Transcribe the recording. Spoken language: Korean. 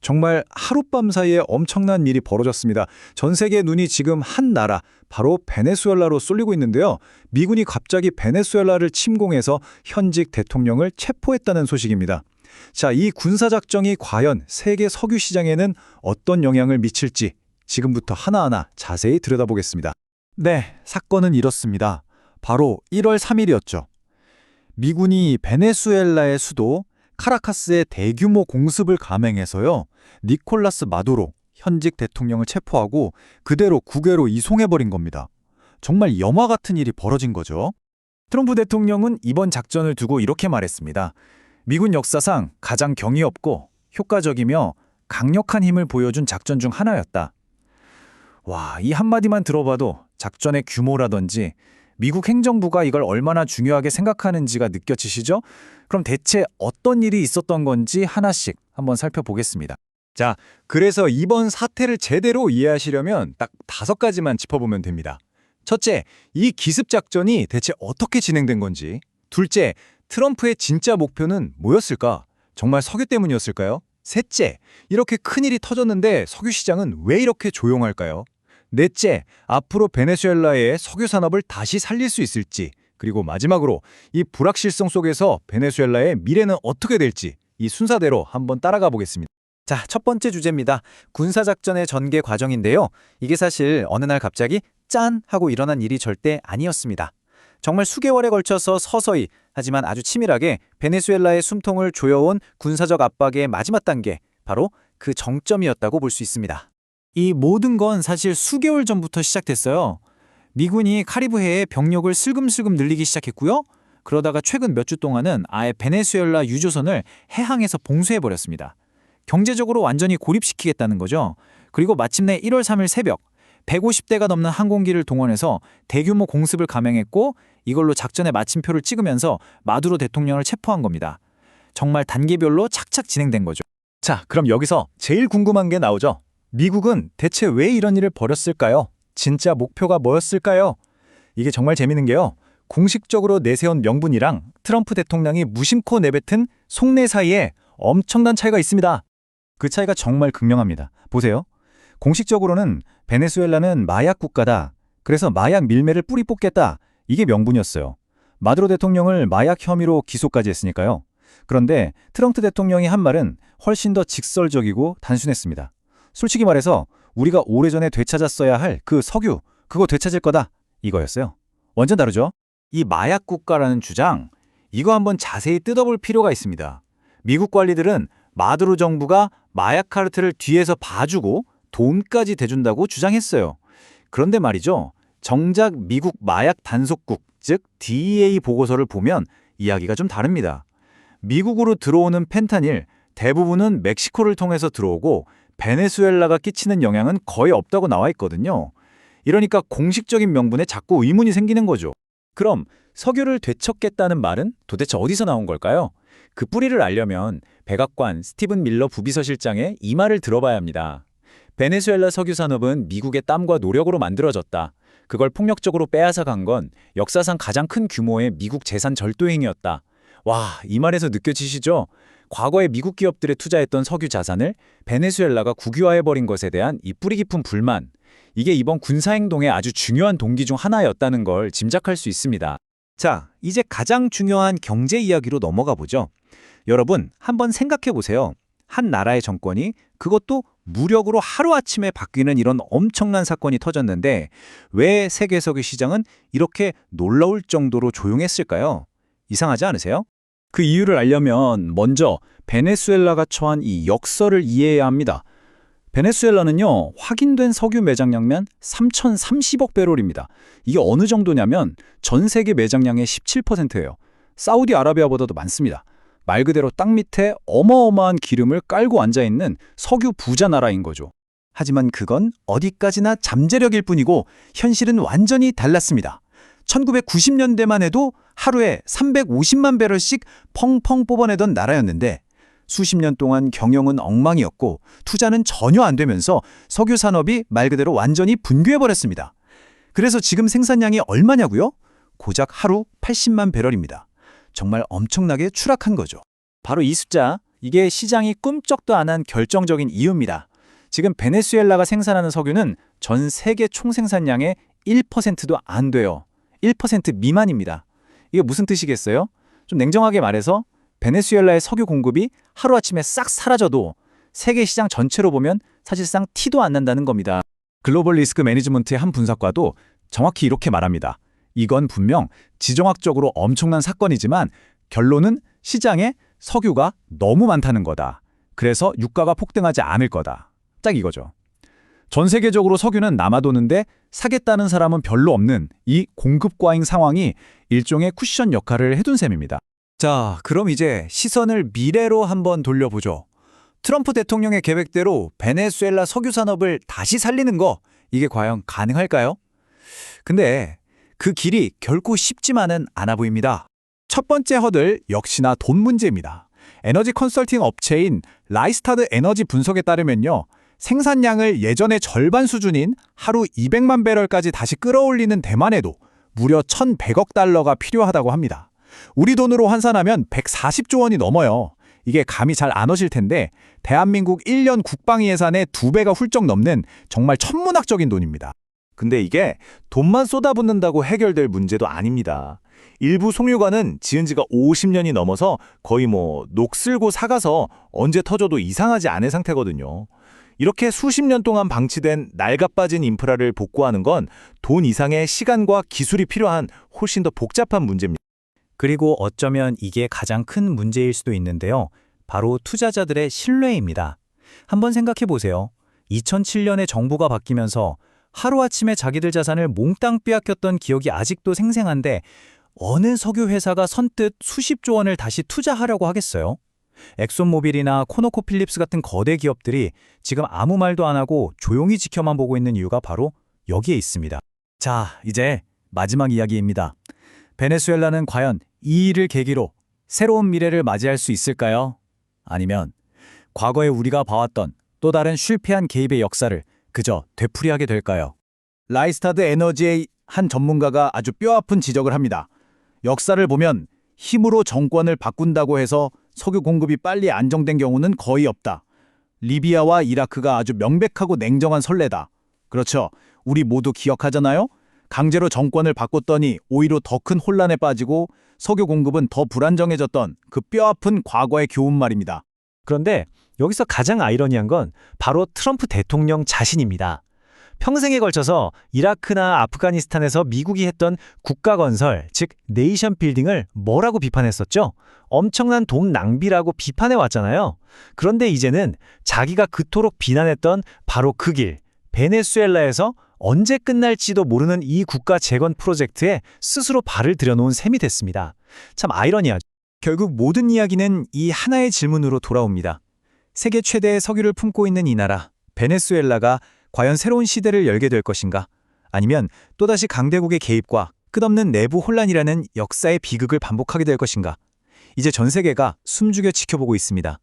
정말 하룻밤 사이에 엄청난 일이 벌어졌습니다. 전 세계 눈이 지금 한 나라, 바로 베네수엘라로 쏠리고 있는데요. 미군이 갑자기 베네수엘라를 침공해서 현직 대통령을 체포했다는 소식입니다. 자, 이 군사작전이 과연 세계 석유 시장에는 어떤 영향을 미칠지 지금부터 하나하나 자세히 들여다보겠습니다. 네, 사건은 이렇습니다. 바로 1월 3일이었죠. 미군이 베네수엘라의 수도 카라카스에 대규모 공습을 감행해서요. 니콜라스 마두로 현직 대통령을 체포하고 그대로 국외로 이송해버린 겁니다. 정말 영화 같은 일이 벌어진 거죠. 트럼프 대통령은 이번 작전을 두고 이렇게 말했습니다. 미군 역사상 가장 경이 없고 효과적이며 강력한 힘을 보여준 작전 중 하나였다. 와, 이 한마디만 들어봐도 작전의 규모라든지 미국 행정부가 이걸 얼마나 중요하게 생각하는지가 느껴지시죠? 그럼 대체 어떤 일이 있었던 건지 하나씩 한번 살펴보겠습니다. 자, 그래서 이번 사태를 제대로 이해하시려면 딱 5가지만 짚어보면 됩니다. 첫째, 이 기습작전이 대체 어떻게 진행된 건지. 둘째, 트럼프의 진짜 목표는 뭐였을까? 정말 석유 때문이었을까요? 셋째, 이렇게 큰일이 터졌는데 석유 시장은 왜 이렇게 조용할까요? 넷째, 앞으로 베네수엘라의 석유 산업을 다시 살릴 수 있을지, 그리고 마지막으로 이 불확실성 속에서 베네수엘라의 미래는 어떻게 될지 이 순서대로 한번 따라가 보겠습니다. 자, 첫 번째 주제입니다. 군사작전의 전개 과정인데요. 이게 사실 어느 날 갑자기 짠! 하고 일어난 일이 절대 아니었습니다. 정말 수개월에 걸쳐서 서서히 하지만 아주 치밀하게 베네수엘라의 숨통을 조여온 군사적 압박의 마지막 단계, 바로 그 정점이었다고 볼 수 있습니다. 이 모든 건 사실 수개월 전부터 시작됐어요. 미군이 카리브해에 병력을 슬금슬금 늘리기 시작했고요. 그러다가 최근 몇 주 동안은 아예 베네수엘라 유조선을 해항에서 봉쇄해버렸습니다. 경제적으로 완전히 고립시키겠다는 거죠. 그리고 마침내 1월 3일 새벽 150대가 넘는 항공기를 동원해서 대규모 공습을 감행했고 이걸로 작전의 마침표를 찍으면서 마두로 대통령을 체포한 겁니다. 정말 단계별로 착착 진행된 거죠. 자, 그럼 여기서 제일 궁금한 게 나오죠. 미국은 대체 왜 이런 일을 벌였을까요? 진짜 목표가 뭐였을까요? 이게 정말 재밌는 게요. 공식적으로 내세운 명분이랑 트럼프 대통령이 무심코 내뱉은 속내 사이에 엄청난 차이가 있습니다. 그 차이가 정말 극명합니다. 보세요. 공식적으로는 베네수엘라는 마약 국가다. 그래서 마약 밀매를 뿌리 뽑겠다. 이게 명분이었어요. 마두로 대통령을 마약 혐의로 기소까지 했으니까요. 그런데 트럼프 대통령이 한 말은 훨씬 더 직설적이고 단순했습니다. 솔직히 말해서 우리가 오래전에 되찾았어야 할 그 석유, 그거 되찾을 거다. 이거였어요. 완전 다르죠? 이 마약 국가라는 주장, 이거 한번 자세히 뜯어볼 필요가 있습니다. 미국 관리들은 마두로 정부가 마약 카르텔을 뒤에서 봐주고 돈까지 대준다고 주장했어요. 그런데 말이죠. 정작 미국 마약 단속국, 즉 DEA 보고서를 보면 이야기가 좀 다릅니다. 미국으로 들어오는 펜타닐 대부분은 멕시코를 통해서 들어오고 베네수엘라가 끼치는 영향은 거의 없다고 나와 있거든요. 이러니까 공식적인 명분에 자꾸 의문이 생기는 거죠. 그럼 석유를 되찾겠다는 말은 도대체 어디서 나온 걸까요? 그 뿌리를 알려면 백악관 스티븐 밀러 부비서실장의 이 말을 들어봐야 합니다. 베네수엘라 석유 산업은 미국의 땀과 노력으로 만들어졌다. 그걸 폭력적으로 빼앗아 간 건 역사상 가장 큰 규모의 미국 재산 절도 행위였다. 와, 이 말에서 느껴지시죠? 과거에 미국 기업들에 투자했던 석유 자산을 베네수엘라가 국유화해버린 것에 대한 이 뿌리 깊은 불만, 이게 이번 군사행동의 아주 중요한 동기 중 하나였다는 걸 짐작할 수 있습니다. 자, 이제 가장 중요한 경제 이야기로 넘어가 보죠. 여러분, 한번 생각해 보세요. 한 나라의 정권이 그것도 무력으로 하루아침에 바뀌는 이런 엄청난 사건이 터졌는데 왜 세계 석유 시장은 이렇게 놀라울 정도로 조용했을까요? 이상하지 않으세요? 그 이유를 알려면 먼저 베네수엘라가 처한 이 역설을 이해해야 합니다. 베네수엘라는요, 확인된 석유 매장량만 3,030억 배럴입니다. 이게 어느 정도냐면 전 세계 매장량의 17%예요. 사우디아라비아보다도 많습니다. 말 그대로 땅 밑에 어마어마한 기름을 깔고 앉아있는 석유 부자 나라인 거죠. 하지만 그건 어디까지나 잠재력일 뿐이고 현실은 완전히 달랐습니다. 1990년대만 해도 하루에 350만 배럴씩 펑펑 뽑아내던 나라였는데 수십 년 동안 경영은 엉망이었고 투자는 전혀 안 되면서 석유 산업이 말 그대로 완전히 붕괴해버렸습니다. 그래서 지금 생산량이 얼마냐고요? 고작 하루 80만 배럴입니다. 정말 엄청나게 추락한 거죠. 바로 이 숫자, 이게 시장이 꿈쩍도 안 한 결정적인 이유입니다. 지금 베네수엘라가 생산하는 석유는 전 세계 총생산량의 1%도 안 돼요. 1% 미만입니다. 이게 무슨 뜻이겠어요? 좀 냉정하게 말해서 베네수엘라의 석유 공급이 하루아침에 싹 사라져도 세계 시장 전체로 보면 사실상 티도 안 난다는 겁니다. 글로벌 리스크 매니지먼트의 한 분석가도 정확히 이렇게 말합니다. 이건 분명 지정학적으로 엄청난 사건이지만 결론은 시장에 석유가 너무 많다는 거다. 그래서 유가가 폭등하지 않을 거다. 딱 이거죠. 전 세계적으로 석유는 남아도는데 사겠다는 사람은 별로 없는 이 공급 과잉 상황이 일종의 쿠션 역할을 해둔 셈입니다. 자, 그럼 이제 시선을 미래로 한번 돌려보죠. 트럼프 대통령의 계획대로 베네수엘라 석유 산업을 다시 살리는 거, 이게 과연 가능할까요? 근데 그 길이 결코 쉽지만은 않아 보입니다. 첫 번째 허들 역시나 돈 문제입니다. 에너지 컨설팅 업체인 라이스타드 에너지 분석에 따르면요. 생산량을 예전의 절반 수준인 하루 200만 배럴까지 다시 끌어올리는 데만에도 무려 1,100억 달러가 필요하다고 합니다. 우리 돈으로 환산하면 140조 원이 넘어요. 이게 감이 잘 안 오실 텐데 대한민국 1년 국방 예산의 2배가 훌쩍 넘는 정말 천문학적인 돈입니다. 근데 이게 돈만 쏟아붓는다고 해결될 문제도 아닙니다. 일부 송유관은 지은 지가 50년이 넘어서 거의 녹슬고 삭아서 언제 터져도 이상하지 않은 상태거든요. 이렇게 수십 년 동안 방치된 낡아빠진 인프라를 복구하는 건 돈 이상의 시간과 기술이 필요한 훨씬 더 복잡한 문제입니다. 그리고 어쩌면 이게 가장 큰 문제일 수도 있는데요. 바로 투자자들의 신뢰입니다. 한번 생각해 보세요. 2007년에 정부가 바뀌면서 하루아침에 자기들 자산을 몽땅 빼앗겼던 기억이 아직도 생생한데 어느 석유 회사가 선뜻 수십조 원을 다시 투자하려고 하겠어요? 엑손모빌이나 코노코필립스 같은 거대 기업들이 지금 아무 말도 안 하고 조용히 지켜만 보고 있는 이유가 바로 여기에 있습니다. 자, 이제 마지막 이야기입니다. 베네수엘라는 과연 이 일을 계기로 새로운 미래를 맞이할 수 있을까요? 아니면 과거에 우리가 봐왔던 또 다른 실패한 개입의 역사를 그저 되풀이하게 될까요? 라이스타드 에너지의 한 전문가가 아주 뼈아픈 지적을 합니다. 역사를 보면 힘으로 정권을 바꾼다고 해서 석유 공급이 빨리 안정된 경우는 거의 없다. 리비아와 이라크가 아주 명백하고 냉정한 선례다. 그렇죠. 우리 모두 기억하잖아요? 강제로 정권을 바꿨더니 오히려 더 큰 혼란에 빠지고 석유 공급은 더 불안정해졌던 그 뼈아픈 과거의 교훈 말입니다. 그런데 여기서 가장 아이러니한 건 바로 트럼프 대통령 자신입니다. 평생에 걸쳐서 이라크나 아프가니스탄에서 미국이 했던 국가 건설, 즉 네이션 빌딩을 뭐라고 비판했었죠? 엄청난 돈 낭비라고 비판해 왔잖아요. 그런데 이제는 자기가 그토록 비난했던 바로 그 길, 베네수엘라에서 언제 끝날지도 모르는 이 국가 재건 프로젝트에 스스로 발을 들여놓은 셈이 됐습니다. 참 아이러니하죠. 결국 모든 이야기는 이 하나의 질문으로 돌아옵니다. 세계 최대의 석유를 품고 있는 이 나라, 베네수엘라가 과연 새로운 시대를 열게 될 것인가? 아니면 또다시 강대국의 개입과 끝없는 내부 혼란이라는 역사의 비극을 반복하게 될 것인가? 이제 전 세계가 숨죽여 지켜보고 있습니다.